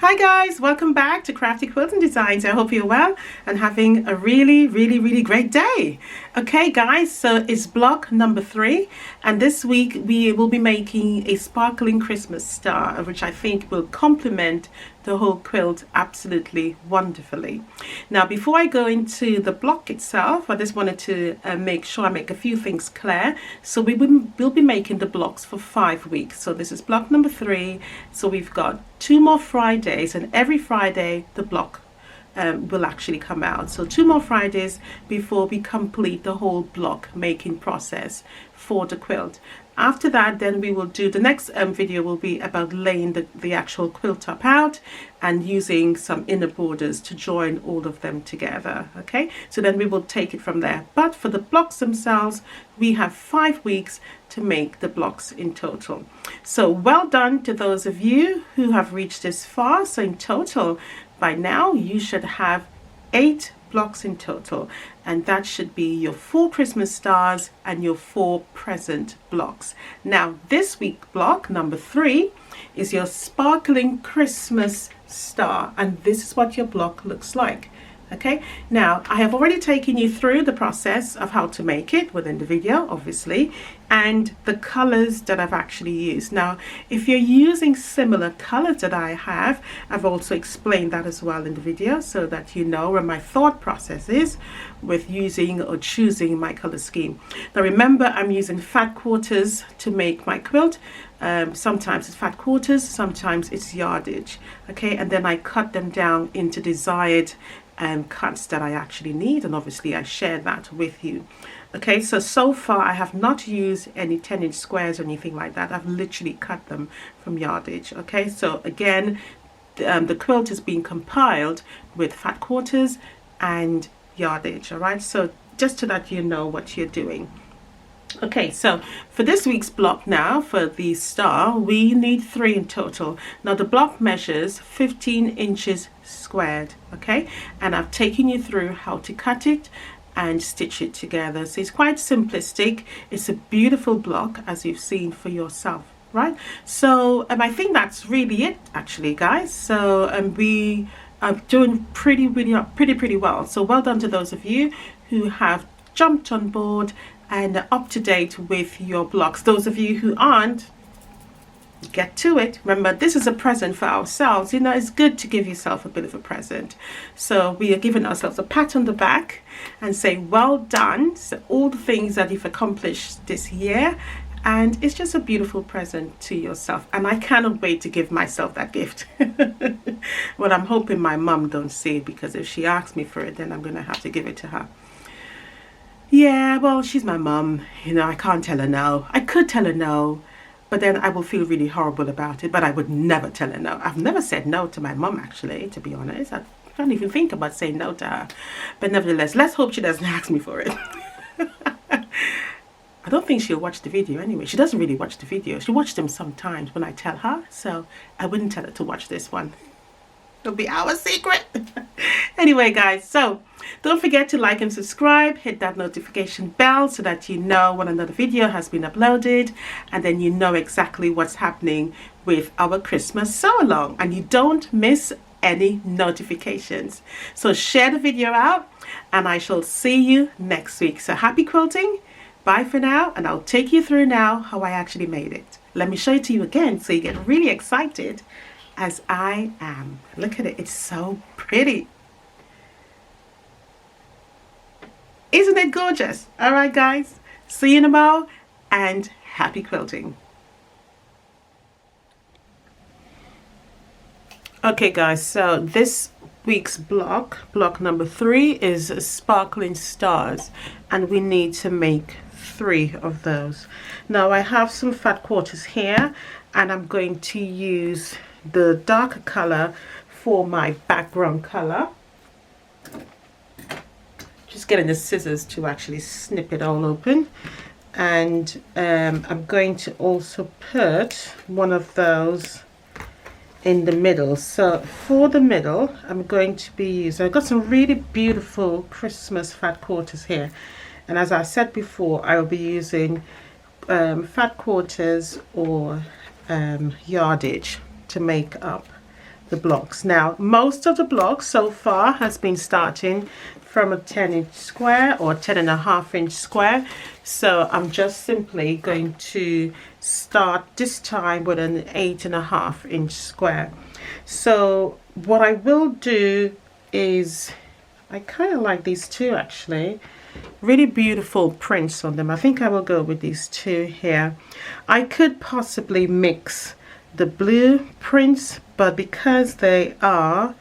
Hi guys, welcome back to Crafty Quilting Designs. I hope you're well and having a really great day. Okay guys, so it's block number 3 and this week we will be making a sparkling Christmas star, which I think will complement the whole quilt absolutely wonderfully. Now before I go into the block itself, I just wanted to make sure I make a few things clear. So we'll be making the blocks for 5 weeks. So this is block number 3. So we've got 2 more Fridays, and every Friday the block will actually come out. So 2 more Fridays before we complete the whole block making process for the quilt. After that, then we will do the next video will be about laying the actual quilt top out and using some inner borders to join all of them together. Okay, so then we will take it from there. But for the blocks themselves, we have 5 weeks to make the blocks in total. So well done to those of you who have reached this far. So in total, by now you should have 8 blocks in total, and that should be your 4 Christmas stars and your 4 present blocks. Now this week block number 3 is your sparkling Christmas star, and this is what your block looks like. Okay, now I have already taken you through the process of how to make it within the video, obviously, and the colors that I've actually used. Now if you're using similar colors that I have, I've also explained that as well in the video, so that you know where my thought process is with using or choosing my color scheme. Now remember, I'm using fat quarters to make my quilt. Sometimes it's fat quarters, sometimes it's yardage. Okay, and then I cut them down into desired cuts that I actually need, and obviously I share that with you. Okay, so far I have not used any 10-inch squares or anything like that. I've literally cut them from yardage. Okay, so again, the quilt is being compiled with fat quarters and yardage. All right, so just so that you know what you're doing. Okay, so for this week's block now, for the star, we need 3 in total. Now the block measures 15 inches squared, okay? And I've taken you through how to cut it and stitch it together. So it's quite simplistic. It's a beautiful block, as you've seen for yourself, right? So I think that's really it, actually, guys. So we are doing pretty well. So well done to those of you who have jumped on board and up to date with your blocks. Those of you who aren't, get to it. Remember, this is a present for ourselves. You know, it's good to give yourself a bit of a present. So we are giving ourselves a pat on the back and say well done. So all the things that you've accomplished this year, and it's just a beautiful present to yourself, and I cannot wait to give myself that gift. Well, I'm hoping my mum don't see it, because if she asks me for it, then I'm gonna have to give it to her. Yeah, well, she's my mum, you know, I can't tell her no. I could tell her no, but then I will feel really horrible about it, but I would never tell her no. I've never said no to my mum, actually, to be honest. I don't even think about saying no to her. But nevertheless, let's hope she doesn't ask me for it. I don't think she'll watch the video anyway. She doesn't really watch the video. She watches them sometimes when I tell her, so I wouldn't tell her to watch this one. It'll be our secret. Anyway guys, so don't forget to like and subscribe, hit that notification bell so that you know when another video has been uploaded, and then you know exactly what's happening with our Christmas sew along and you don't miss any notifications. So share the video out and I shall see you next week. So happy quilting, bye for now, and I'll take you through now how I actually made it. Let me show it to you again so you get really excited as I am. Look at it, it's so pretty. Isn't it gorgeous? All right guys, see you in a moment and happy quilting. Okay guys, so this week's block number 3 is sparkling stars, and we need to make 3 of those. Now I have some fat quarters here, and I'm going to use the darker color for my background color. Just getting the scissors to actually snip it all open, and I'm going to also put one of those in the middle. So for the middle, I'm going to be using, I've got some really beautiful Christmas fat quarters here, and as I said before, I will be using fat quarters or yardage to make up the blocks. Now most of the blocks so far has been starting from a 10-inch square or 10.5-inch square, so I'm just simply going to start this time with an 8.5-inch square. So what I will do is, I kind of like these two actually, really beautiful prints on them. I think I will go with these two here. I could possibly mix the blue prints, but because they are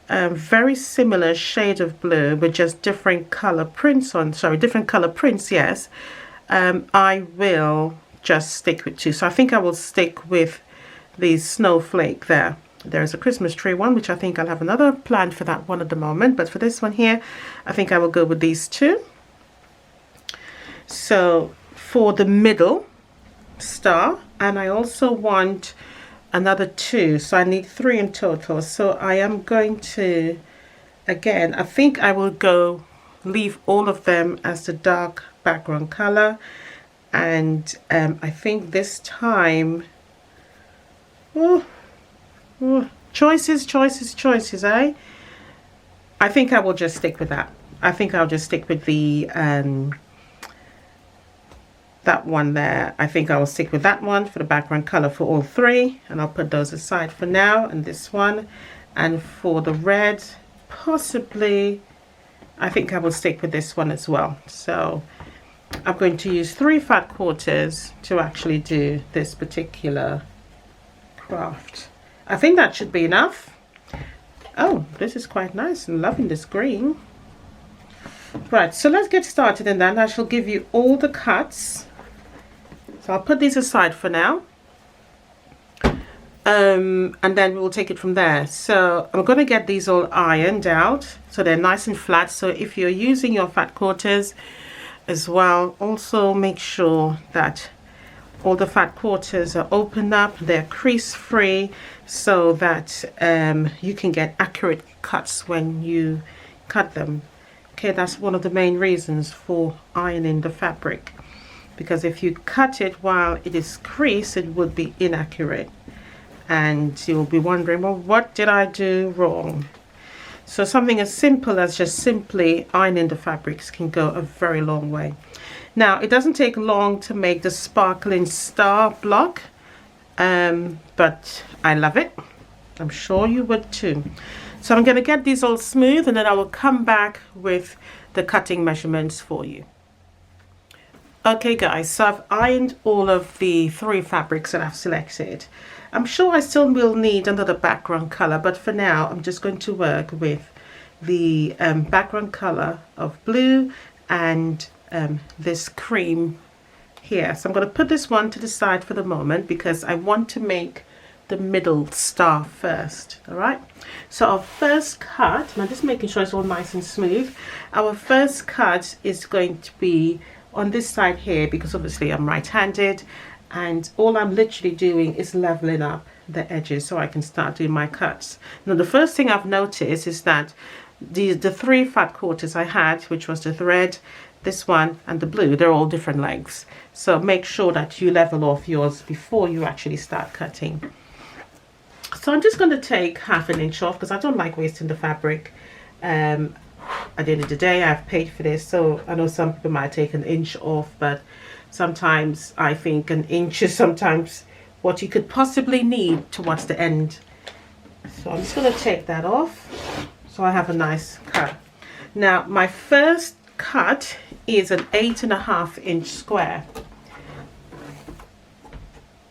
very similar shade of blue with just different color prints on, different color prints, yes, I will just stick with two. So I think I will stick with the snowflake there. There's a Christmas tree one, which I think I'll have another plan for that one at the moment, but for this one here, I think I will go with these two. So for the middle star, and I also want another two, so I need 3 in total. So I am going to, again, I think I will go leave all of them as the dark background color, and I think this time, choices, eh? I think I will just stick with that. I think I'll just stick with the that one there. I think I will stick with that one for the background color for all 3, and I'll put those aside for now. And this one, and for the red, possibly I think I will stick with this one as well. So I'm going to use 3 fat quarters to actually do this particular craft. I think that should be enough. Oh, this is quite nice. I'm loving this green. Right, so let's get started, and then I shall give you all the cuts. So I'll put these aside for now, and then we'll take it from there. So I'm going to get these all ironed out so they're nice and flat. So if you're using your fat quarters as well, also make sure that all the fat quarters are opened up, they're crease free, so that you can get accurate cuts when you cut them. Okay, that's one of the main reasons for ironing the fabric, because if you cut it while it is creased, it would be inaccurate and you'll be wondering, well, what did I do wrong? So something as simple as just simply ironing the fabrics can go a very long way. Now, it doesn't take long to make the sparkling star block, but I love it. I'm sure you would too. So I'm going to get these all smooth, and then I will come back with the cutting measurements for you. Okay guys, so I've ironed all of the 3 fabrics that I've selected. I'm sure I still will need another background color, but for now I'm just going to work with the background color of blue and this cream here. So I'm going to put this one to the side for the moment because I want to make the middle star first. All right, so our first cut, and I'm just making sure it's all nice and smooth. Our first cut is going to be on this side here, because obviously I'm right-handed, and all I'm literally doing is leveling up the edges so I can start doing my cuts. Now the first thing I've noticed is that the 3 fat quarters I had, which was the red, this one and the blue, they're all different lengths. So make sure that you level off yours before you actually start cutting. So I'm just going to take 1/2 inch off because I don't like wasting the fabric. At the end of the day, I've paid for this, so I know some people might take 1 inch off, but sometimes I think 1 inch is sometimes what you could possibly need towards the end. So I'm just going to take that off so I have a nice cut. Now my first cut is an 8.5 inch square.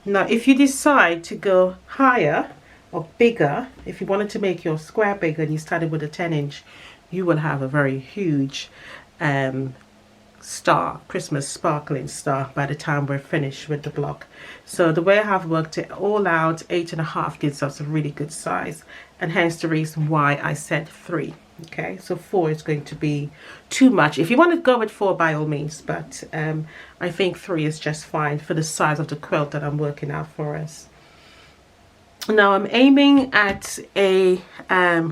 Now if you decide to go higher or bigger, if you wanted to make your square bigger and you started with a 10 inch, you will have a very huge star, Christmas sparkling star, by the time we're finished with the block. So the way I have worked it all out, 8.5 gives us a really good size, and hence the reason why I said 3. Okay, so 4 is going to be too much. If you want to go with 4, by all means, but I think 3 is just fine for the size of the quilt that I'm working out for us. Now I'm aiming at a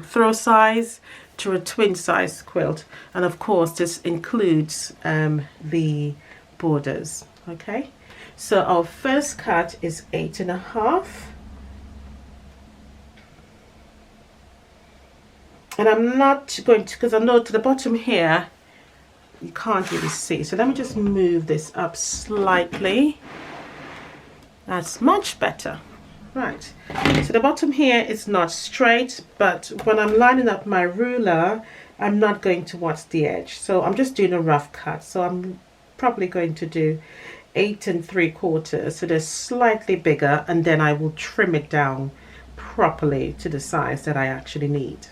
throw size to a twin size quilt, and of course this includes the borders. Okay, so our first cut is 8.5. And I'm not going to, because I know to the bottom here you can't really see, so let me just move this up slightly. That's much better. Right, so the bottom here is not straight, but when I'm lining up my ruler, I'm not going towards the edge, so I'm just doing a rough cut. So I'm probably going to do 8 3/4, so they're slightly bigger, and then I will trim it down properly to the size that I actually need.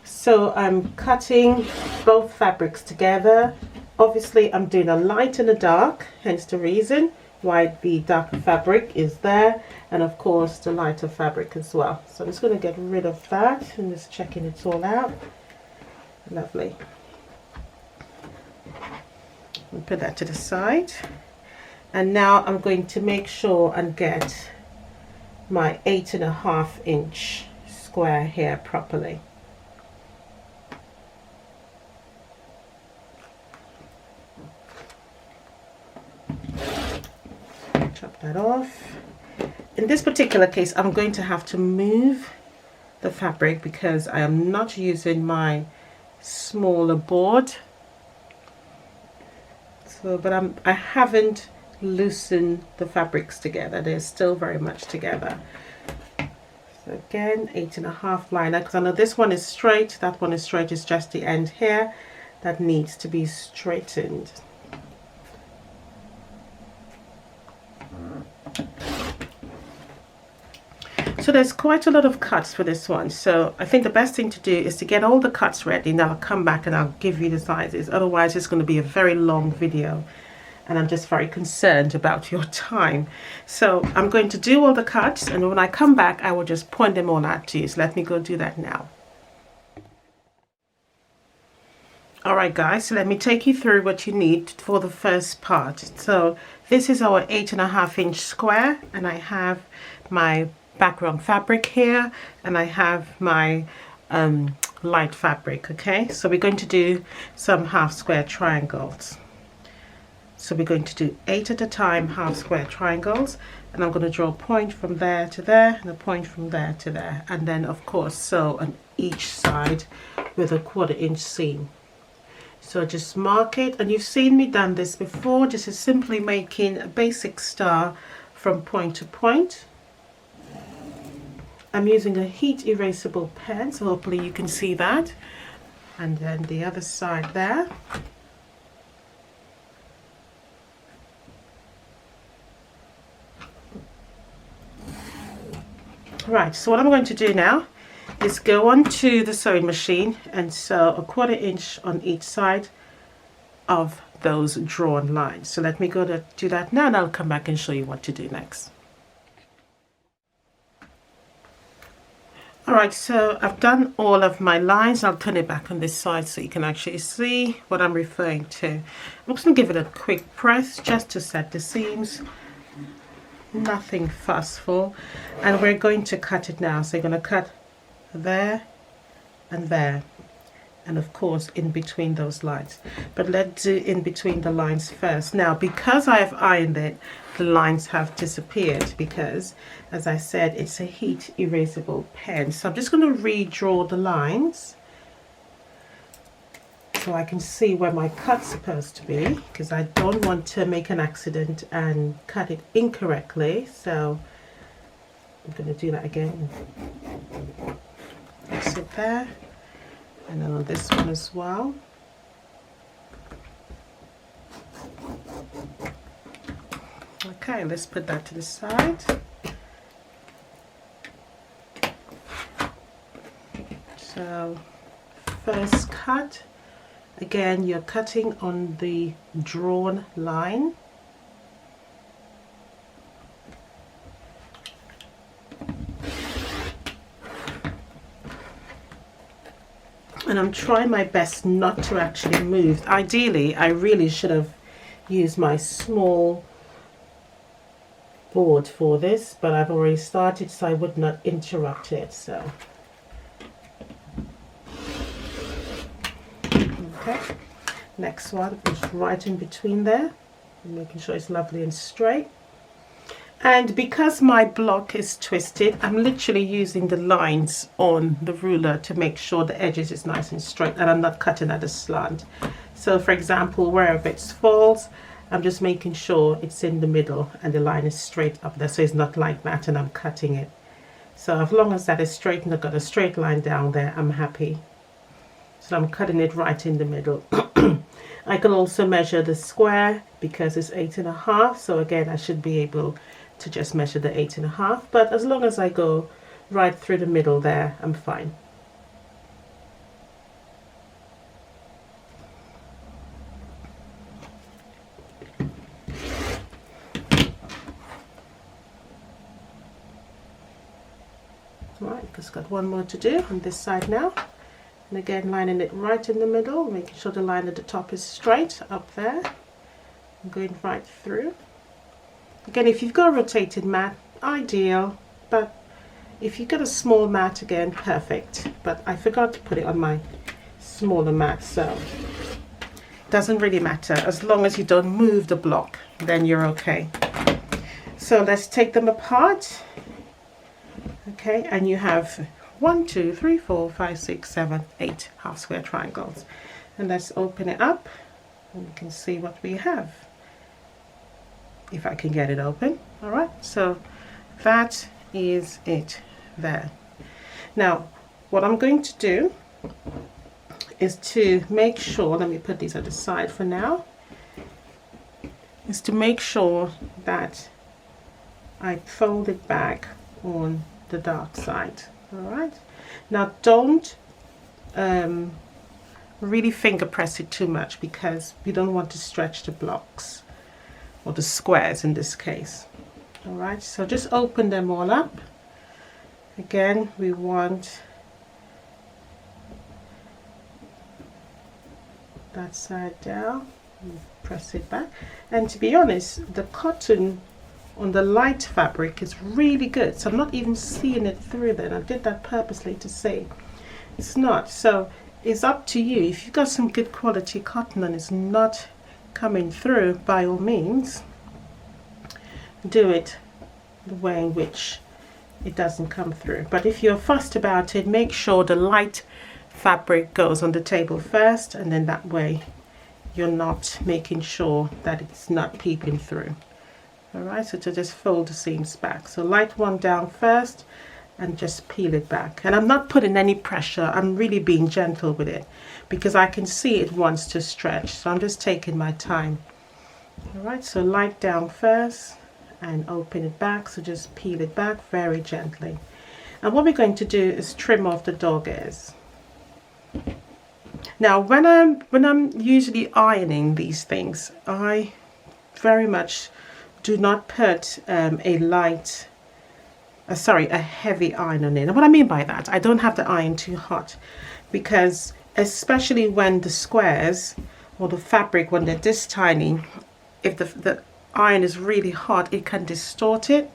So I'm cutting both fabrics together. Obviously I'm doing a light and a dark, hence the reason why the darker fabric is there, and of course the lighter fabric as well. So I'm just going to get rid of that and just checking it's all out. Lovely. I'll put that to the side, and now I'm going to make sure and get my 8.5 inch square here properly. Chop that off. In this particular case, I'm going to have to move the fabric because I am not using my smaller board. So, but I haven't loosened the fabrics together. They're still very much together. So again, 8.5 liner, because I know this one is straight, that one is straight. It's just the end here that needs to be straightened. So there's quite a lot of cuts for this one, so I think the best thing to do is to get all the cuts ready, and then I'll come back and I'll give you the sizes. Otherwise it's going to be a very long video, and I'm just very concerned about your time. So I'm going to do all the cuts, and when I come back I will just point them all out to you. So let me go do that now. Alright guys, so let me take you through what you need for the first part. So this is our 8.5 inch square, and I have my background fabric here, and I have my light fabric. Okay, so we're going to do some half square triangles. So we're going to do 8 at a time half square triangles, and I'm going to draw a point from there to there and a point from there to there, and then of course sew on each side with a 1/4 inch seam. So just mark it, and you've seen me done this before. This is simply making a basic star from point to point. I'm using a heat erasable pen, so hopefully you can see that. And then the other side there. Right, so what I'm going to do now is go onto the sewing machine and sew a 1/4 inch on each side of those drawn lines. So let me go to do that now, and I'll come back and show you what to do next. Alright, so I've done all of my lines. I'll turn it back on this side so you can actually see what I'm referring to. I'm just going to give it a quick press just to set the seams. Nothing fussful. And we're going to cut it now. So you're going to cut there and there, and of course in between those lines. But let's do in between the lines first. Now, because I've ironed it, the lines have disappeared because, as I said, it's a heat erasable pen. So I'm just going to redraw the lines so I can see where my cut's supposed to be, because I don't want to make an accident and cut it incorrectly. So I'm going to do that again. That's it there, and then on this one as well. Okay, let's put that to the side. So first cut, again you're cutting on the drawn line. And I'm trying my best not to actually move. Ideally, I really should have used my small board for this, but I've already started, so I would not interrupt it. So okay, next one is right in between there, making sure it's lovely and straight. And because my block is twisted, I'm literally using the lines on the ruler to make sure the edges is nice and straight and I'm not cutting at a slant. So for example, wherever it falls, I'm just making sure it's in the middle and the line is straight up there, so it's not like that and I'm cutting it. So as long as that is straight and I've got a straight line down there, I'm happy. So I'm cutting it right in the middle. I can also measure the square because it's 8.5, so again I should be able to just measure the 8.5, but as long as I go right through the middle there, I'm fine. Right, just got one more to do on this side now. And again, lining it right in the middle, making sure the line at the top is straight up there. I'm going right through. Again, if you've got a rotated mat, ideal, but if you've got a small mat, again, perfect. But I forgot to put it on my smaller mat, so it doesn't really matter. As long as you don't move the block, then you're okay. So let's take them apart. Okay, and you have 1, 2, 3, 4, 5, 6, 7, 8 half square triangles. And let's open it up and you can see what we have. If I can get it open. All right, so that is it there. Now what I'm going to do is to make sure, let me put these at the side for now, is to make sure that I fold it back on the dark side. All right, now don't really finger press it too much because we don't want to stretch the blocks or the squares in this case. All right, so just open them all up. Again, we want that side down and press it back. And to be honest, the cotton on the light fabric is really good, so I'm not even seeing it through there. I did that purposely to say it's not. So it's up to you. If you've got some good quality cotton and it's not coming through, by all means do it the way in which it doesn't come through. But if you're fussed about it, make sure the light fabric goes on the table first, and then that way you're not making sure that it's not peeping through. All right, so to just fold the seams back, so light one down first and just peel it back. And I'm not putting any pressure, I'm really being gentle with it because I can see it wants to stretch, so I'm just taking my time. All right, so light down first and open it back, so just peel it back very gently. And what we're going to do is trim off the dog ears. Now when I'm usually ironing these things, I very much do not put a heavy iron on it. And what I mean by that, I don't have the iron too hot, because especially when the squares or the fabric, when they're this tiny, if the iron is really hot, it can distort it.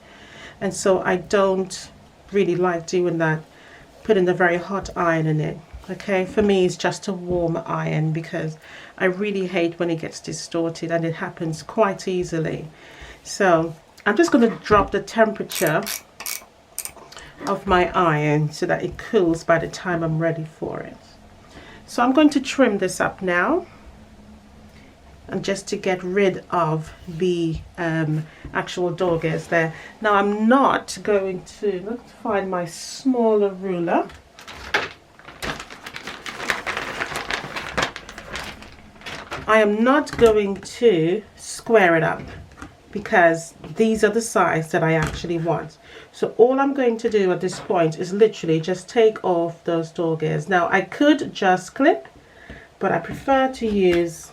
And so I don't really like doing that, putting a very hot iron in it. Okay, for me it's just a warm iron because I really hate when it gets distorted, and it happens quite easily. So I'm just going to drop the temperature of my iron so that it cools by the time I'm ready for it. So I'm going to trim this up now, and just to get rid of the actual dog ears there. Now I'm not going to, let's find my smaller ruler. I am not going to square it up because these are the size that I actually want. So all I'm going to do at this point is literally just take off those dog ears. Now I could just clip, but I prefer to use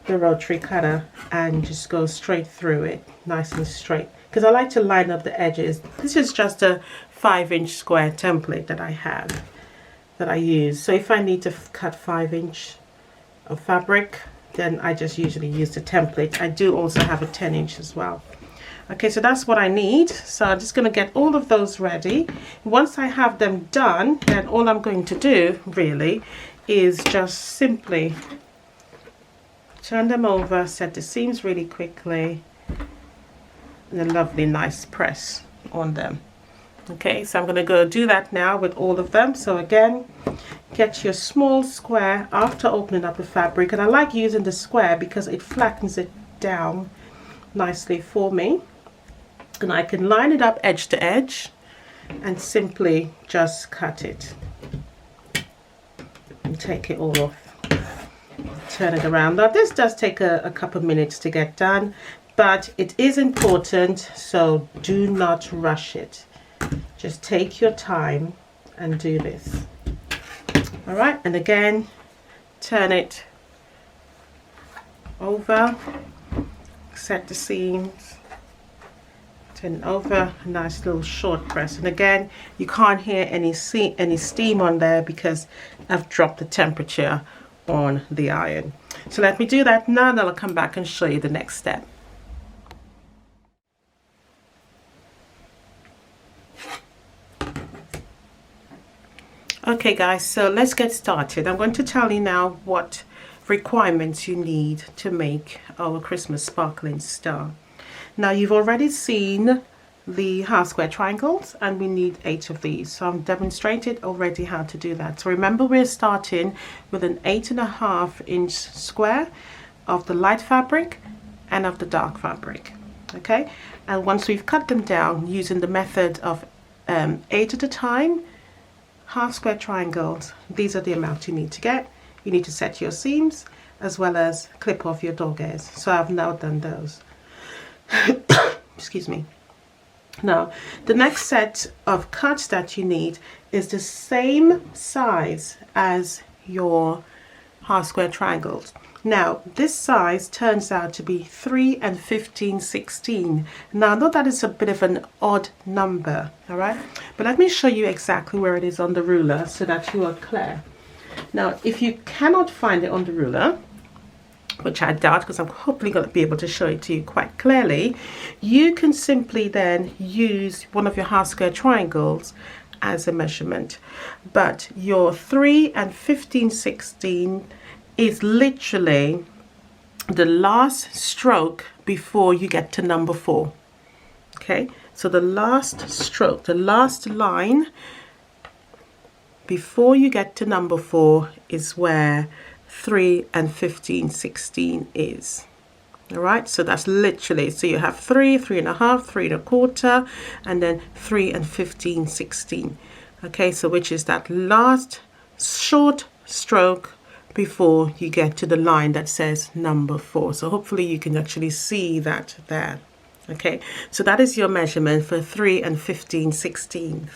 the rotary cutter and just go straight through it, nice and straight, because I like to line up the edges. This is just a 5-inch square template that I have, that I use. So if I need to cut 5-inch of fabric, then I just usually use the template. I do also have a 10-inch as well. Okay, so that's what I need. So I'm just going to get all of those ready. Once I have them done, then all I'm going to do really is just simply turn them over, set the seams really quickly, and a lovely nice press on them. Okay, so I'm going to go do that now with all of them. So again, get your small square after opening up the fabric, and I like using the square because it flattens it down nicely for me, and I can line it up edge to edge and simply just cut it and take it all off, turn it around. Now this does take a couple of minutes to get done, but it is important, so do not rush it. Just take your time and do this. All right, and again, turn it over, set the seams, turn it over, a nice little short press. And again, you can't hear any steam on there because I've dropped the temperature on the iron. So let me do that now, and I'll come back and show you the next step. Okay guys, so let's get started. I'm going to tell you now what requirements you need to make our Christmas sparkling star. Now you've already seen the half square triangles, and we need 8 of these. So I've demonstrated already how to do that. So remember, we're starting with an 8.5-inch square of the light fabric and of the dark fabric. Okay, and once we've cut them down using the method of 8 at a time, half square triangles, these are the amount you need to get. You need to set your seams as well as clip off your dog ears. So I've now done those. Excuse me. Now the next set of cuts that you need is the same size as your half square triangles. Now this size turns out to be 3 and 15/16. Now I know that is a bit of an odd number, all right, but let me show you exactly where it is on the ruler so that you are clear. Now if you cannot find it on the ruler, which I doubt because I'm hopefully going to be able to show it to you quite clearly, you can simply then use one of your half square triangles as a measurement. But your 3 and 15/16 is literally the last stroke before you get to number 4. Okay, so the last stroke, the last line before you get to number 4 is where 3 and 15/16 is. All right, so that's literally, so you have 3, 3.5, 3.25, and then 3 and 15/16. Okay, so which is that last short stroke before you get to the line that says number 4. So hopefully you can actually see that there. Okay, so that is your measurement for 3 and 15/16.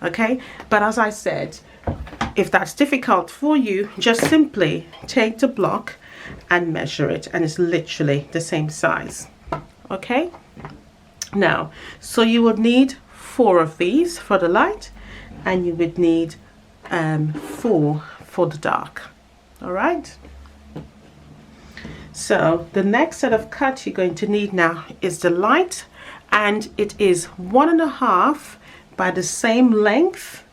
Okay, but as I said, if that's difficult for you, just simply take the block and measure it, and it's literally the same size. Okay, now so you would need 4 of these for the light, and you would need 4 for the dark. All right, so the next set of cut you're going to need now is the light, and it is 1.5 by the same length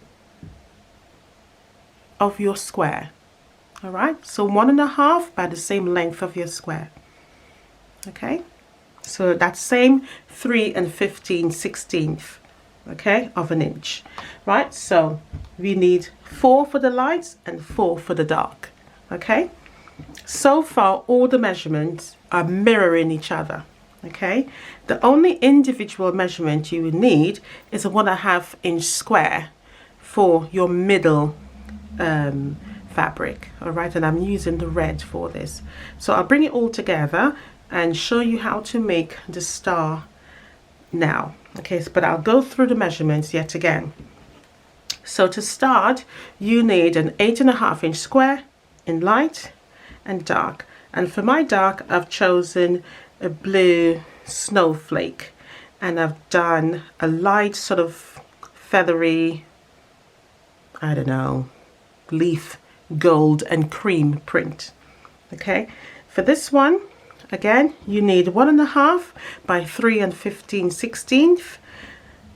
of your square. All right, so 1.5 by the same length of your square. Okay, so that same 3 and 15/16, okay, of an inch. Right, so we need 4 for the lights and 4 for the dark. Okay, so far all the measurements are mirroring each other. Okay, the only individual measurement you would need is a 1.5-inch square for your middle fabric. All right, and I'm using the red for this. So I'll bring it all together and show you how to make the star now. Okay, but I'll go through the measurements yet again. So to start, you need an 8.5-inch square in light and dark, and for my dark I've chosen a blue snowflake, and I've done a light sort of feathery, I don't know, leaf gold and cream print. Okay, for this one again you need 1.5 by 3 and 15/16.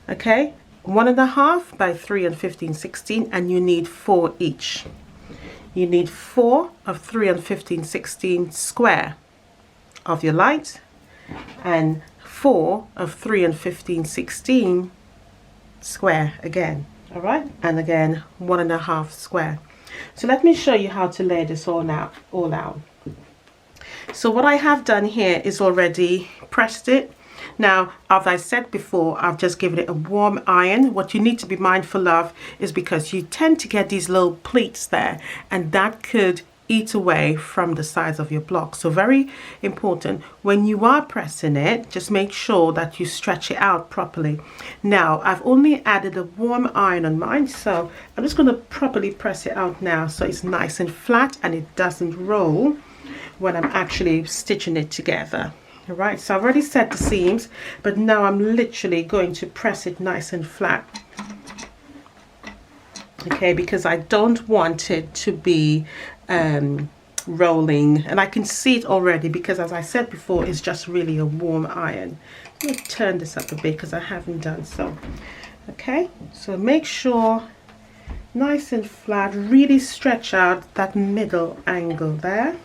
Okay, 1.5 by 3 and 15/16, and you need 4 each. You need 4 of 3 and 15/16 square of your light, and 4 of 3 and 15 16 square again. All right, and again 1.5 square. So let me show you how to lay this all out. So what I have done here is already pressed it. Now, as I said before, I've just given it a warm iron. What you need to be mindful of is because you tend to get these little pleats there, and that could eat away from the size of your block. So very important, when you are pressing it, just make sure that you stretch it out properly. Now, I've only added a warm iron on mine, so I'm just going to properly press it out now so it's nice and flat and it doesn't roll when I'm actually stitching it together. All right, so I've already set the seams, but now I'm literally going to press it nice and flat. Okay, because I don't want it to be rolling, and I can see it already because, as I said before, it's just really a warm iron. Let me turn this up a bit because I haven't done so. Okay, so make sure nice and flat, really stretch out that middle angle there.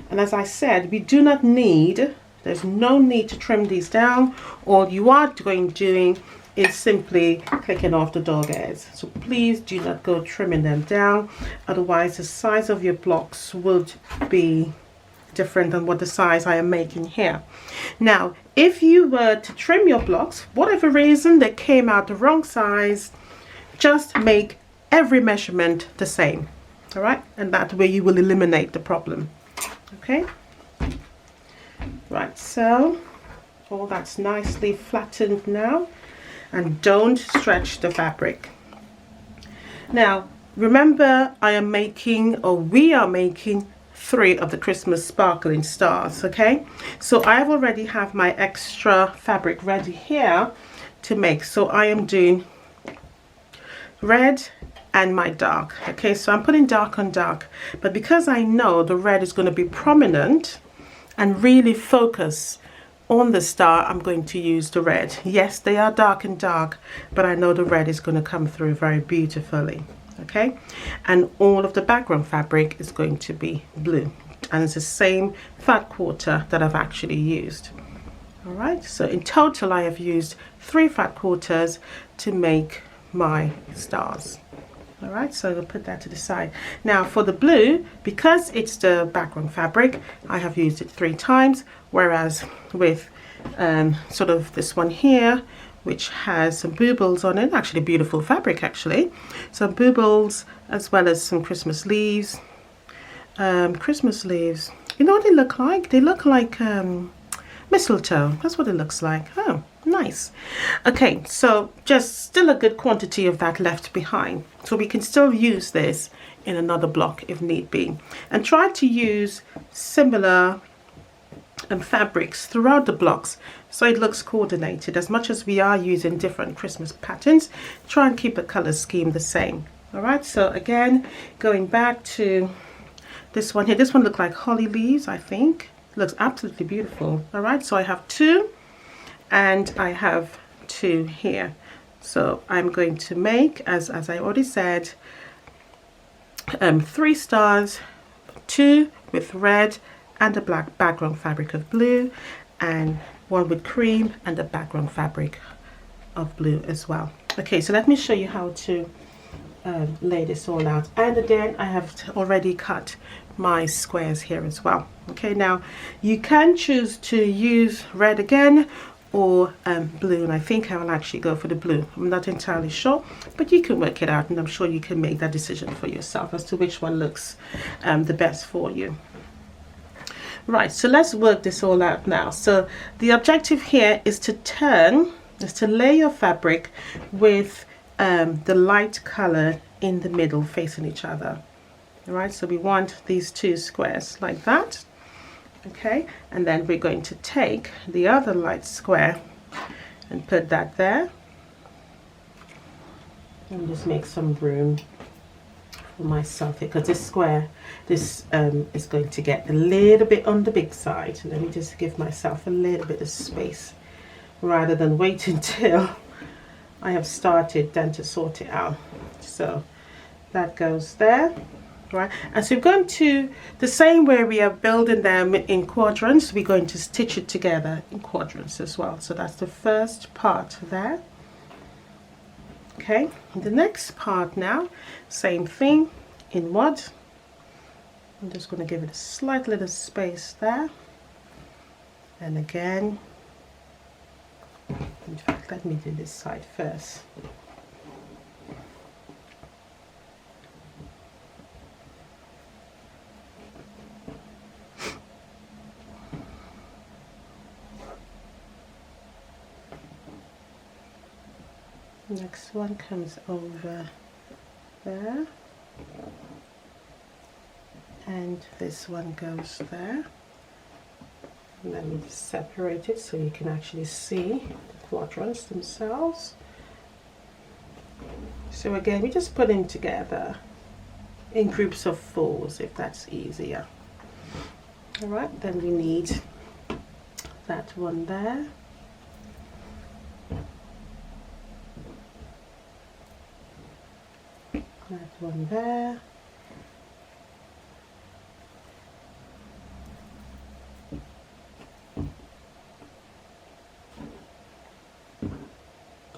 And as I said, we do not need, there's no need to trim these down. All you are doing is simply clicking off the dog ears. So please do not go trimming them down, otherwise the size of your blocks would be different than what the size I am making here. Now, if you were to trim your blocks, whatever reason they came out the wrong size, just make every measurement the same. All right, and that way you will eliminate the problem. Okay, right, so all that's nicely flattened now. And don't stretch the fabric. Now, remember, I am making, or we are making, 3 of the Christmas sparkling stars. Okay, so I have already have my extra fabric ready here to make. So I am doing red and my dark. Okay, so I'm putting dark on dark, but because I know the red is going to be prominent and really focus on the star, I'm going to use the red. Yes, they are dark and dark, but I know the red is going to come through very beautifully. Okay, and all of the background fabric is going to be blue, and it's the same fat quarter that I've actually used. All right, so in total I have used 3 fat quarters to make my stars. All right, so I'll put that to the side. Now for the blue, because it's the background fabric, I have used it 3 times, whereas with sort of this one here, which has some boobles on it, actually beautiful fabric actually, some boobles as well as some Christmas leaves. Christmas leaves, you know what they look like? They look like mistletoe. That's what it looks like. Oh, nice. Okay, so just still a good quantity of that left behind, so we can still use this in another block if need be, and try to use similar fabrics throughout the blocks so it looks coordinated. As much as we are using different Christmas patterns, try and keep the color scheme the same. All right, so again, going back to this one here, this one looks like holly leaves, I think. Looks absolutely beautiful. All right, so I have 2 and I have 2 here. So I'm going to make, as I already said, 3 stars, 2 with red and a black background fabric of blue, and 1 with cream and a background fabric of blue as well. Okay, so let me show you how to lay this all out. And again, I have already cut my squares here as well. Okay, now you can choose to use red again or blue, and I think I will actually go for the blue. I'm not entirely sure, but you can work it out, and I'm sure you can make that decision for yourself as to which one looks the best for you. Right, so let's work this all out now. So the objective here is to lay your fabric with the light color in the middle facing each other. All right, so we want these 2 squares like that. Okay, and then we're going to take the other light square and put that there, and just make some room for myself here, because this square, this is going to get a little bit on the big side. Let me just give myself a little bit of space rather than wait until I have started then to sort it out. So that goes there. right? And so we're going to, the same way we are building them in quadrants, we're going to stitch it together in quadrants as well. So that's the first part there. Okay, the next part now, same thing, inward. I'm just going to give it a slight little space there. And again, in fact, let me do this side first. Next one comes over there, and this one goes there. And let me just separate it so you can actually see the quadrants themselves. So again, we just put them together in groups of 4s if that's easier. All right, then we need that one there. That one there.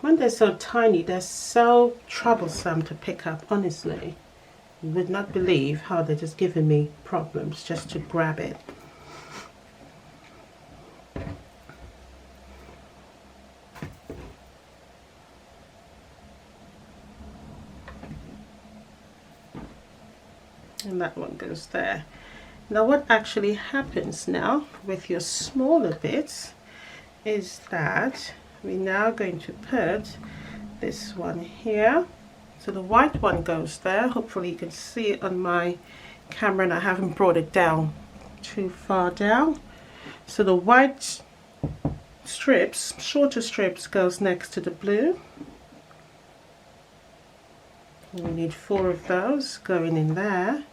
When they're so tiny, they're so troublesome to pick up, honestly. You would not believe how they're just giving me problems just to grab it. And that one goes there. Now what actually happens now with your smaller bits is that we're now going to put this one here. So the white one goes there. Hopefully you can see it on my camera, and I haven't brought it down too far down. So the white strips, shorter strips, goes next to the blue. And we need 4 of those going in there.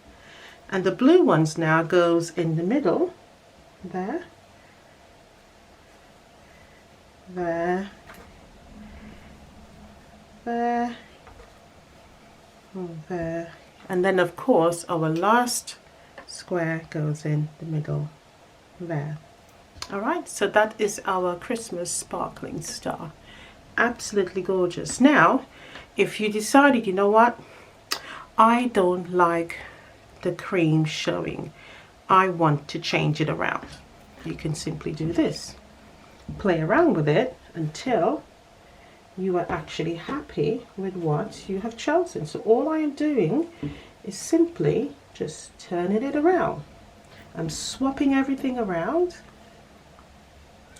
And the blue ones now goes in the middle, there, there, there, there. And then of course our last square goes in the middle, there. Alright, so that is our Christmas sparkling star. Absolutely gorgeous. Now, if you decided, you know what, I don't like the cream showing, I want to change it around, you can simply do this. Play around with it until you are actually happy with what you have chosen. So all I am doing is simply just turning it around. I'm swapping everything around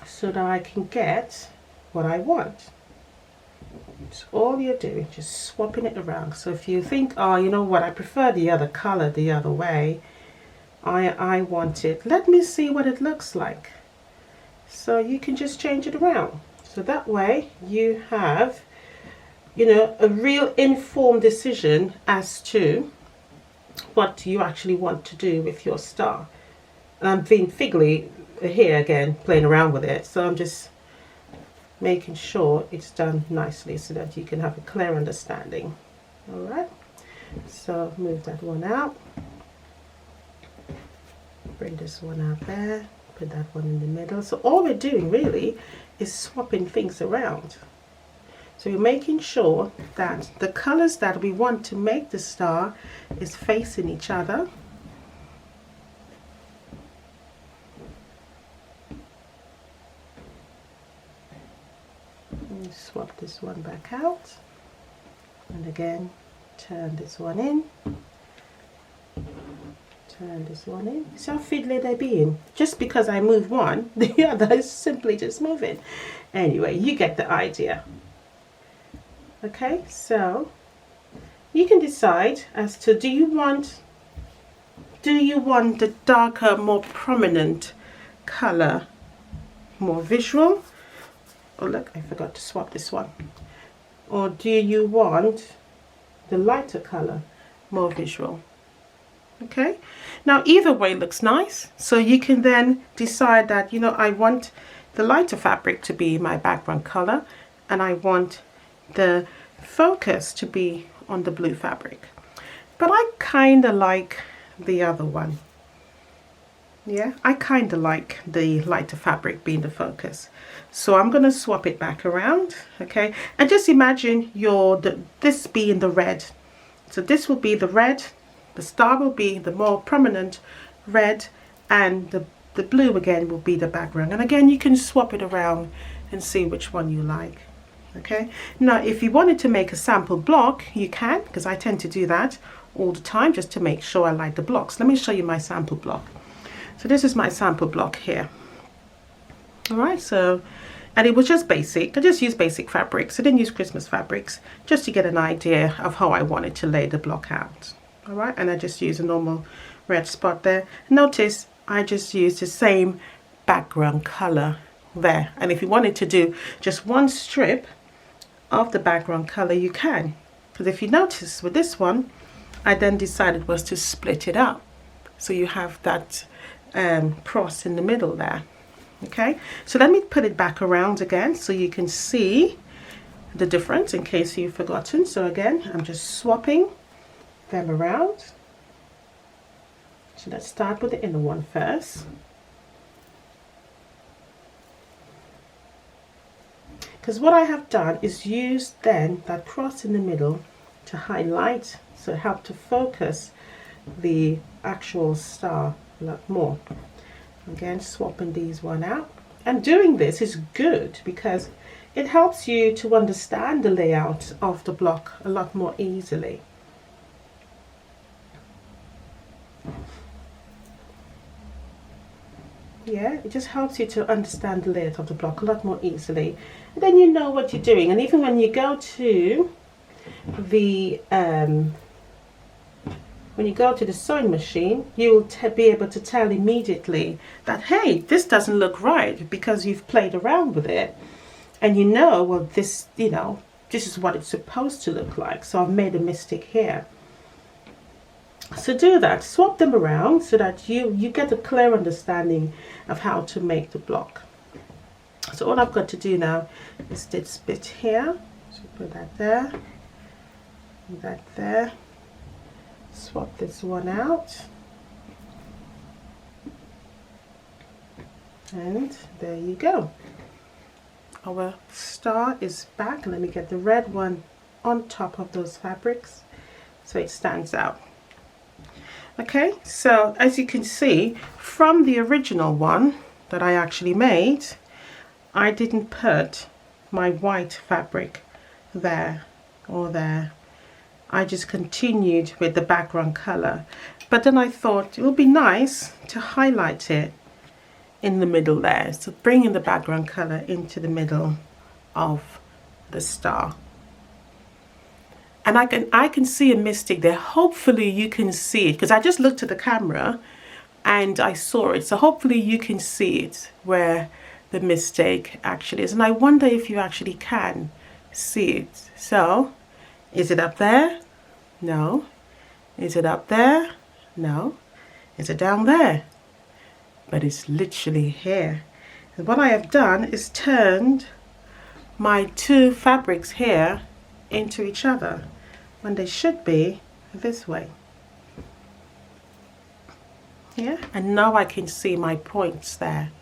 so that I can get what I want. It's all you're doing, just swapping it around. So if you think, oh, you know what, I prefer the other color the other way, I want it, let me see what it looks like. So you can just change it around. So that way you have, you know, a real informed decision as to what you actually want to do with your star. And I'm being figgly here again, playing around with it. So I'm just making sure it's done nicely so that you can have a clear understanding. All right, so move that one out, bring this one out there, put that one in the middle. So all we're doing really is swapping things around. So we're making sure that the colors that we want to make the star is facing each other. Swap this one back out, and again turn this one in, turn this one in. See how fiddly they're being? Just because I move one, the other is simply just moving. Anyway, you get the idea. Okay, so you can decide as to, do you want the darker, more prominent color, more visual? Oh look, I forgot to swap this one. Or do you want the lighter color, more visual? Okay, now either way looks nice. So you can then decide that, you know, I want the lighter fabric to be my background color, and I want the focus to be on the blue fabric. but I kind of like the other one. Yeah, I kind of like the lighter fabric being the focus. So I'm going to swap it back around, okay? And just imagine this being the red. So this will be the red, the star will be the more prominent red, and the blue again will be the background. And again, you can swap it around and see which one you like. Okay, now if you wanted to make a sample block, you can, because I tend to do that all the time just to make sure I like the blocks. Let me show you my sample block. So this is my sample block here. All right, so, and it was just basic. I just used basic fabrics. I didn't use Christmas fabrics, just to get an idea of how I wanted to lay the block out. All right, and I just used a normal red spot there. Notice I just used the same background color there. And if you wanted to do just one strip of the background color, you can. Because if you notice with this one, I then decided was to split it up. So you have that cross in the middle there. Okay, so let me put it back around again so you can see the difference in case you've forgotten. So again, I'm just swapping them around. So let's start with the inner one first. Because what I have done is used then that cross in the middle to highlight, so it helped to focus the actual star a lot more. Again, swapping these one out. And doing this is good because it helps you to understand the layout of the block a lot more easily. Yeah, it just helps you to understand the layout of the block a lot more easily. And then you know what you're doing. And even when you go to the sewing machine, you'll be able to tell immediately that, hey, this doesn't look right, because you've played around with it. And you know, well, this is what it's supposed to look like. So I've made a mistake here. So do that, swap them around so that you get a clear understanding of how to make the block. So all I've got to do now is this bit here. So put that there, that there. Swap this one out. And there you go. Our star is back. Let me get the red one on top of those fabrics so it stands out. Okay, so as you can see from the original one that I actually made, I didn't put my white fabric there or there. I just continued with the background color, but then I thought it would be nice to highlight it in the middle there, so bringing the background color into the middle of the star. And I can see a mistake there. Hopefully you can see it, because I just looked at the camera and I saw it. So hopefully you can see it where the mistake actually is. And I wonder if you actually can see it. So, is it up there? No. Is it up there? No. Is it down there? But it's literally here. And what I have done is turned my two fabrics here into each other, when they should be this way. Yeah, and now I can see my points there.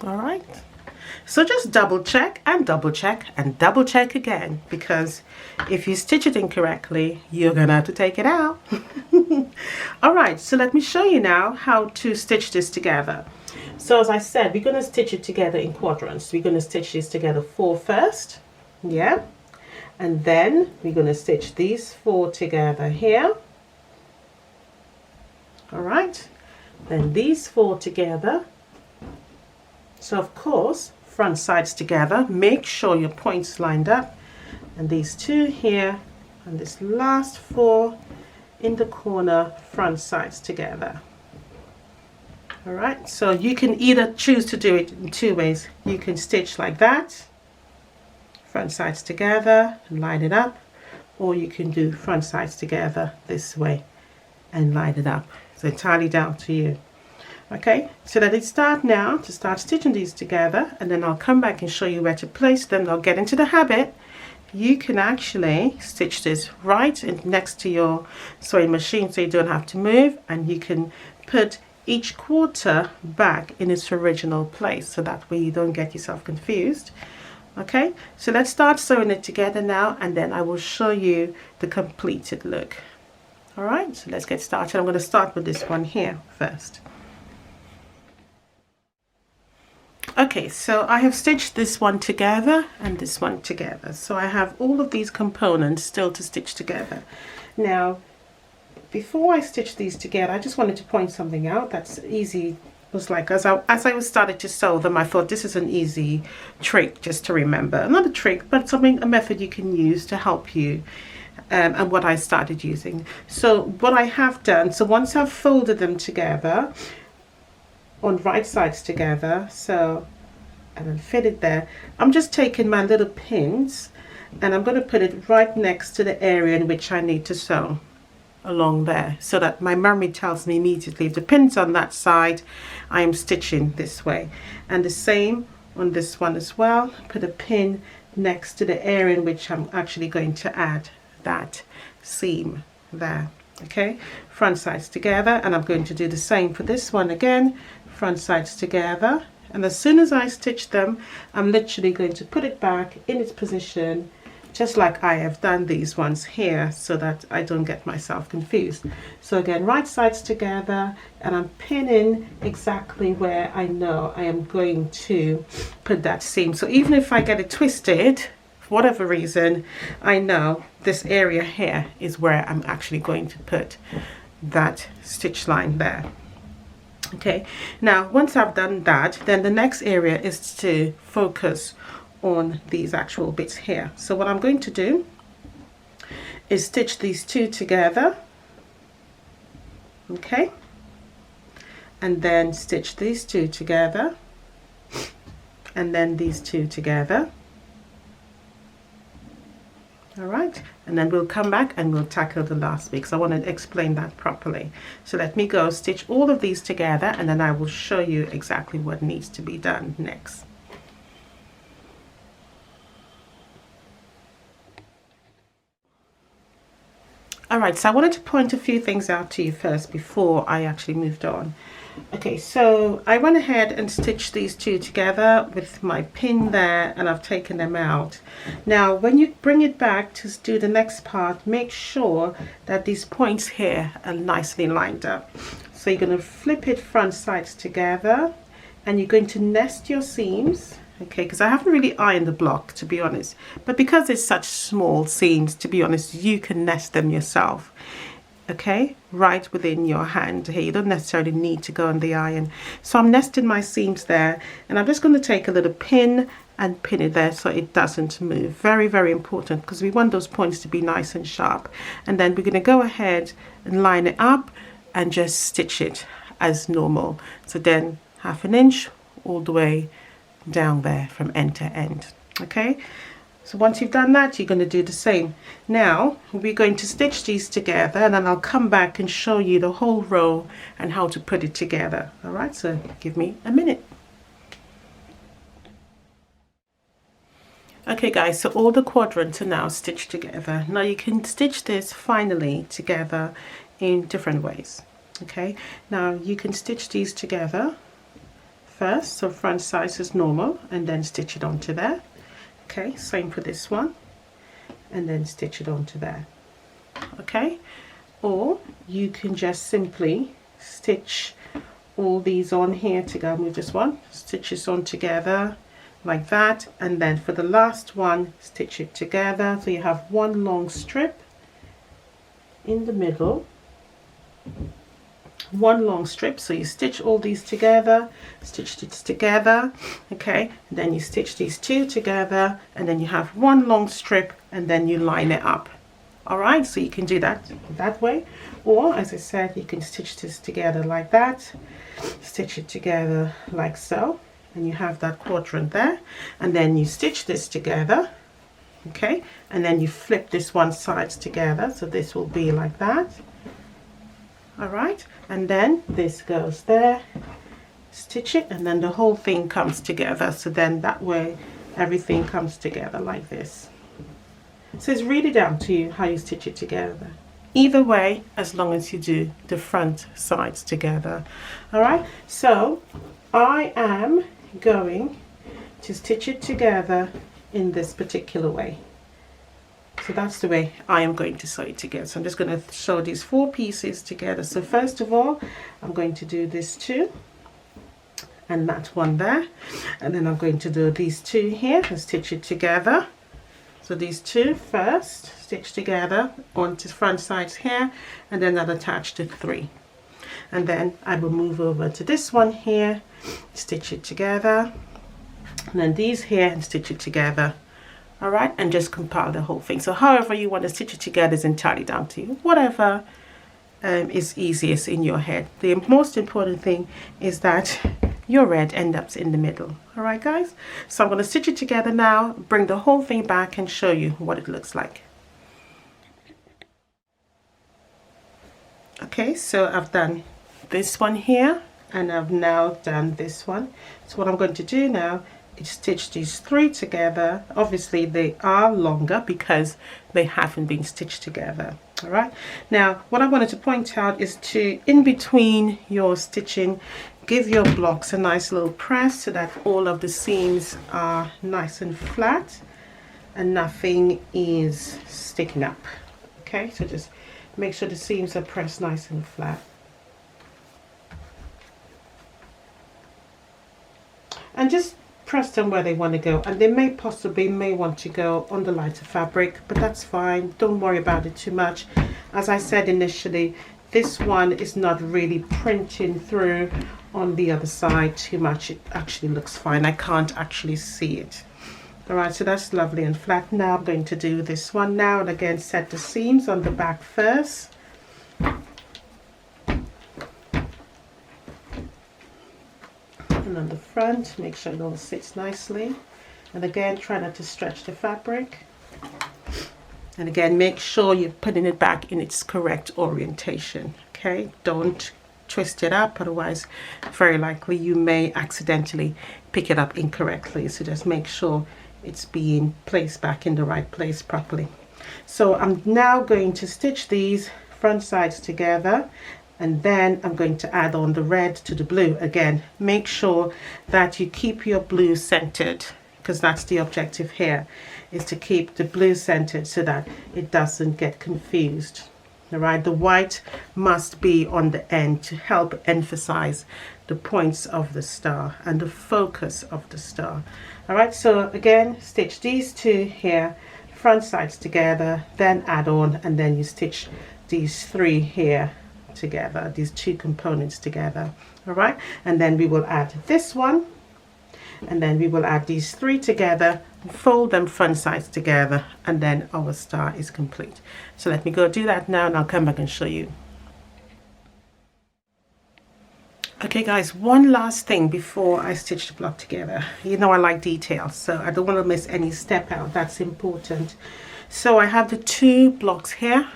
All right, so just double check and double check and double check again, because if you stitch it incorrectly, you're gonna have to take it out. All right, so let me show you now how to stitch this together. So as I said, we're gonna stitch it together in quadrants. We're gonna stitch this together 4 first, yeah, and then we're gonna stitch these 4 together here. All right, then these 4 together. So of course, front sides together, make sure your points lined up, and these 2 here and this last 4 in the corner, front sides together. All right, so you can either choose to do it in 2 ways. You can stitch like that, front sides together and line it up, or you can do front sides together this way and line it up. It's entirely down to you. Okay, so let it start now to start stitching these together, and then I'll come back and show you where to place them. I'll get into the habit. you can actually stitch this right in next to your sewing machine so you don't have to move, and you can put each quarter back in its original place so that way you don't get yourself confused. Okay, so let's start sewing it together now, and then I will show you the completed look. All right, so let's get started. I'm going to start with this one here first. Okay, so I have stitched this one together and this one together. So I have all of these components still to stitch together. Now, before I stitch these together, I just wanted to point something out that's easy. It was like, as I was started to sew them, I thought this is an easy trick just to remember. Not a trick, but a method you can use to help you. And what I started using. So what I have done, so once I've folded them together, on right sides together, so, and then fit it there, I'm just taking my little pins and I'm going to put it right next to the area in which I need to sew along there, so that my memory tells me immediately if the pin's on that side, I am stitching this way. And the same on this one as well, put a pin next to the area in which I'm actually going to add that seam there. Okay, front sides together, and I'm going to do the same for this one again, front sides together, and as soon as I stitch them, I'm literally going to put it back in its position just like I have done these ones here, so that I don't get myself confused. So again, right sides together, and I'm pinning exactly where I know I am going to put that seam. So even if I get it twisted, for whatever reason, I know this area here is where I'm actually going to put that stitch line there. Okay, now once I've done that, then the next area is to focus on these actual bits here. So what I'm going to do is stitch these two together, okay, and then stitch these two together, and then these two together. All right, and then we'll come back and we'll tackle the last bit because I want to explain that properly. So let me go stitch all of these together, and then I will show you exactly what needs to be done next. All right, so I wanted to point a few things out to you first before I actually moved on. Okay, so I went ahead and stitched these two together with my pin there, and I've taken them out. Now, when you bring it back to do the next part, make sure that these points here are nicely lined up. So you're going to flip it front sides together, and you're going to nest your seams. Okay, because I haven't really ironed the block, to be honest, but because it's such small seams, to be honest, you can nest them yourself. Okay, right within your hand here, you don't necessarily need to go on the iron. So I'm nesting my seams there, and I'm just going to take a little pin and pin it there so it doesn't move. Very, very important, because we want those points to be nice and sharp. And then we're going to go ahead and line it up and just stitch it as normal. So then 1/2 inch all the way down there from end to end. Okay, so once you've done that, you're going to do the same. Now we're going to stitch these together, and then I'll come back and show you the whole row and how to put it together. All right, so give me a minute. Okay guys, so all the quadrants are now stitched together. Now you can stitch this finally together in different ways. Okay, now you can stitch these together first, so front sides as normal, and then stitch it onto there. Okay, same for this one, and then stitch it onto there. Okay, or you can just simply stitch all these on here together. Move this one, stitch this on together like that, and then for the last one, stitch it together so you have one long strip in the middle, one long strip. So you stitch all these together, stitch this together, okay, and then you stitch these two together, and then you have one long strip, and then you line it up. All right, so you can do that way, or as I said, you can stitch this together like that, stitch it together like so, and you have that quadrant there, and then you stitch this together, okay, and then you flip this one side together, so this will be like that. All right, and then this goes there, stitch it, and then the whole thing comes together. So then that way everything comes together like this. So it's really down to you how you stitch it together. Either way, as long as you do the front sides together. All right, so I am going to stitch it together in this particular way. So that's the way I am going to sew it together. So I'm just going to sew these 4 pieces together. So first of all, I'm going to do this 2 and that one there, and then I'm going to do these 2 here and stitch it together. So these 2 first, stitch together onto the front sides here, and then I'll attach the 3. And then I will move over to this one here, stitch it together, and then these here and stitch it together. All right, and just compile the whole thing. So however you want to stitch it together is entirely down to you. Whatever is easiest in your head. The most important thing is that your red ends up in the middle. All right, guys. So I'm going to stitch it together now, bring the whole thing back and show you what it looks like. Okay, so I've done this one here and I've now done this one. So what I'm going to do now is stitch these 3 together. Obviously they are longer because they haven't been stitched together. All right, now what I wanted to point out is to, in between your stitching, give your blocks a nice little press so that all of the seams are nice and flat and nothing is sticking up. Okay, so just make sure the seams are pressed nice and flat. And just press them where they want to go, and they may want to go on the lighter fabric, but that's fine. Don't worry about it too much. As I said initially, this one is not really printing through on the other side too much. It actually looks fine. I can't actually see it. All right, so that's lovely and flat. Now I'm going to do this one now, and again set the seams on the back first. And on the front, make sure it all sits nicely. And again, try not to stretch the fabric. And again, make sure you're putting it back in its correct orientation. Okay, don't twist it up, otherwise very likely you may accidentally pick it up incorrectly. So just make sure it's being placed back in the right place properly. So I'm now going to stitch these front sides together, and then I'm going to add on the red to the blue. Again, make sure that you keep your blue centered, because that's the objective here, is to keep the blue centered so that it doesn't get confused. All right, the white must be on the end to help emphasize the points of the star and the focus of the star. All right, so again, stitch these 2 here, front sides together, then add on, and then you stitch these 3 here together, these 2 components together. All right, and then we will add this one, and then we will add these 3 together, fold them front sides together, and then our star is complete. So let me go do that now, and I'll come back and show you. Okay guys, one last thing before I stitch the block together. You know I like details, so I don't want to miss any step out. That's important. So I have the 2 blocks here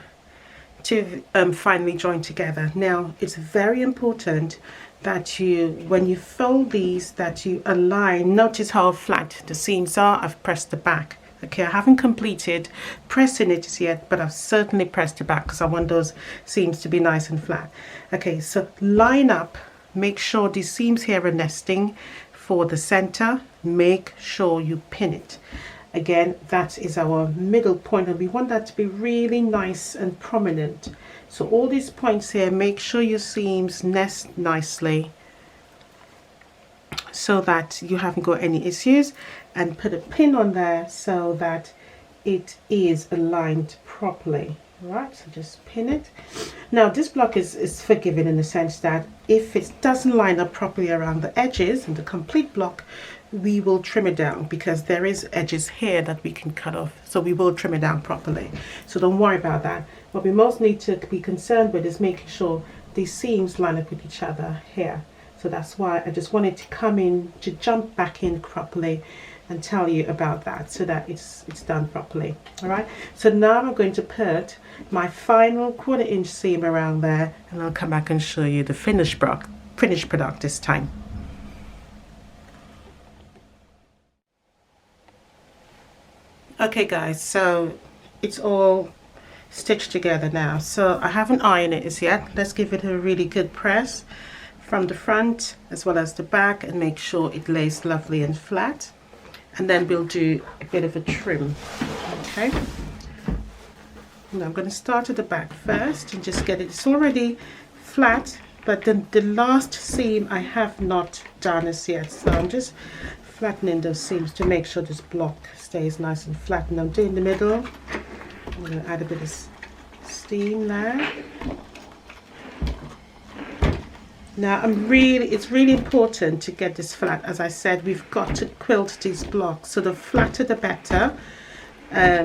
to finally join together. Now it's very important that you, when you fold these, that you align. Notice how flat the seams are. I've pressed the back. Okay, I haven't completed pressing it yet, but I've certainly pressed the back because I want those seams to be nice and flat. Okay, so line up, make sure these seams here are nesting for the center. Make sure you pin it. Again, that is our middle point, and we want that to be really nice and prominent. So all these points here, make sure your seams nest nicely so that you haven't got any issues, and put a pin on there so that it is aligned properly. All right, so just pin it. Now this block is forgiving in the sense that if it doesn't line up properly around the edges and the complete block, we will trim it down, because there is edges here that we can cut off, so we will trim it down properly. So don't worry about that. What we most need to be concerned with is making sure these seams line up with each other here. So that's why I just wanted to come in, to jump back in properly and tell you about that, so that it's done properly. All right, so now I'm going to put my final 1/4 inch seam around there, and I'll come back and show you the finished product this time. Okay guys, so it's all stitched together now. So I haven't ironed it as yet. Let's give it a really good press from the front as well as the back and make sure it lays lovely and flat. And then we'll do a bit of a trim. Okay. Now I'm going to start at the back first and just get it. It's already flat, but then the last seam I have not done as yet. So I'm just flattening those seams to make sure this block stays nice and flat. And I'm doing the middle. I'm going to add a bit of steam there. Now it's really important to get this flat. As I said, we've got to quilt these blocks, so the flatter the better,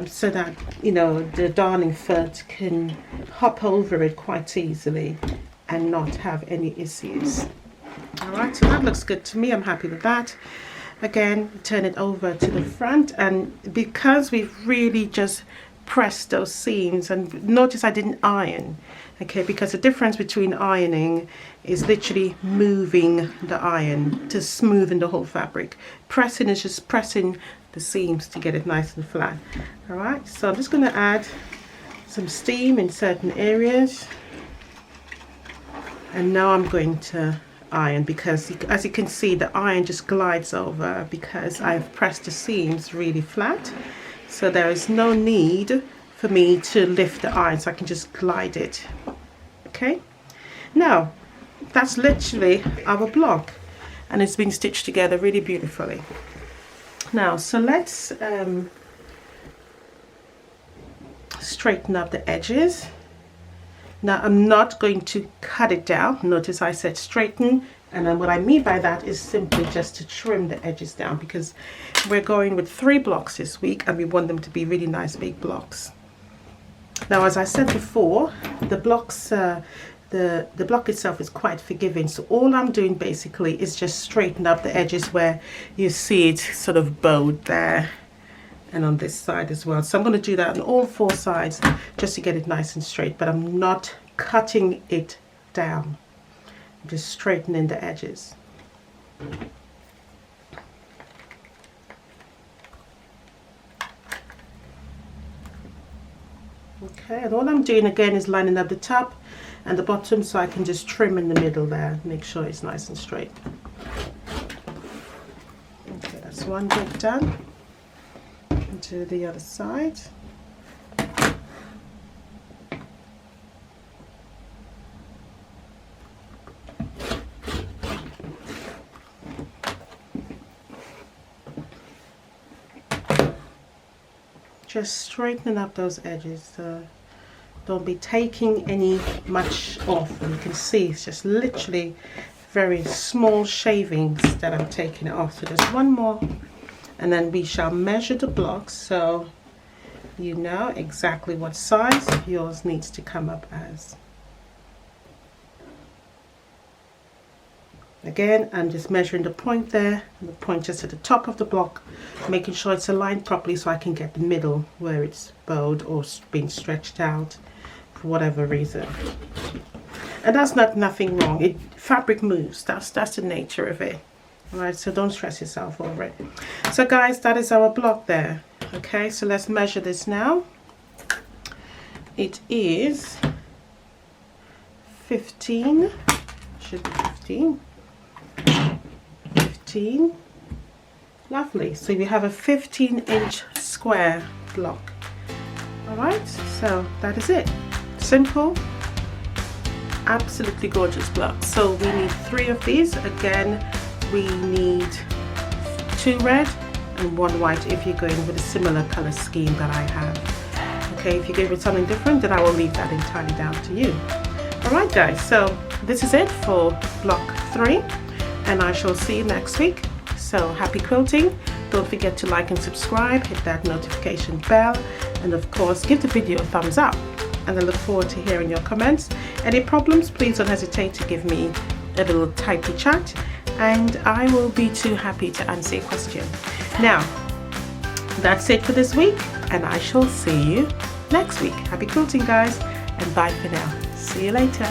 so that, you know, the darning foot can hop over it quite easily and not have any issues. All right, so that looks good to me. I'm happy with that. Again, turn it over to the front, and because we've really just pressed those seams, and notice I didn't iron, okay, because the difference between ironing is literally moving the iron to smoothen the whole fabric. Pressing is just pressing the seams to get it nice and flat. All right, so I'm just going to add some steam in certain areas, and now I'm going to iron, because as you can see, the iron just glides over because I've pressed the seams really flat. So there is no need for me to lift the iron, so I can just glide it. Okay, now that's literally our block, and it's been stitched together really beautifully. Now, so let's straighten up the edges. Now I'm not going to cut it down. Notice I said straighten, and then what I mean by that is simply just to trim the edges down, because we're going with 3 blocks this week and we want them to be really nice big blocks. Now, as I said before, the blocks, the block itself is quite forgiving, so all I'm doing basically is just straighten up the edges where you see it sort of bowed there, and on this side as well. So I'm going to do that on all 4 sides just to get it nice and straight, but I'm not cutting it down. I'm just straightening the edges. Okay, and all I'm doing again is lining up the top and the bottom, so I can just trim in the middle there, make sure it's nice and straight. Okay, that's one bit done. To the other side. Just straightening up those edges, so don't be taking any much off. And you can see it's just literally very small shavings that I'm taking it off. So there's one more, and then we shall measure the blocks so you know exactly what size yours needs to come up as. Again, I'm just measuring the point there, and the point just at the top of the block, making sure it's aligned properly so I can get the middle where it's bowed or been stretched out for whatever reason. And that's nothing wrong. Fabric moves. That's the nature of it. Alright, so don't stress yourself over it. So guys, that is our block there. Okay, so let's measure this now. It is 15, should be 15. 15. Lovely. So we have a 15-inch square block. Alright, so that is it. Simple, absolutely gorgeous block. So we need 3 of these. Again, we need 2 red and 1 white if you're going with a similar color scheme that I have. Okay, if you're going with something different, then I will leave that entirely down to you. Alright guys, so this is it for block 3, and I shall see you next week. So happy quilting. Don't forget to like and subscribe, hit that notification bell, and of course give the video a thumbs up. And I look forward to hearing your comments. Any problems, please don't hesitate to give me a little typey chat, and I will be too happy to answer your question. Now, that's it for this week, and I shall see you next week. Happy quilting guys, and bye for now. See you later.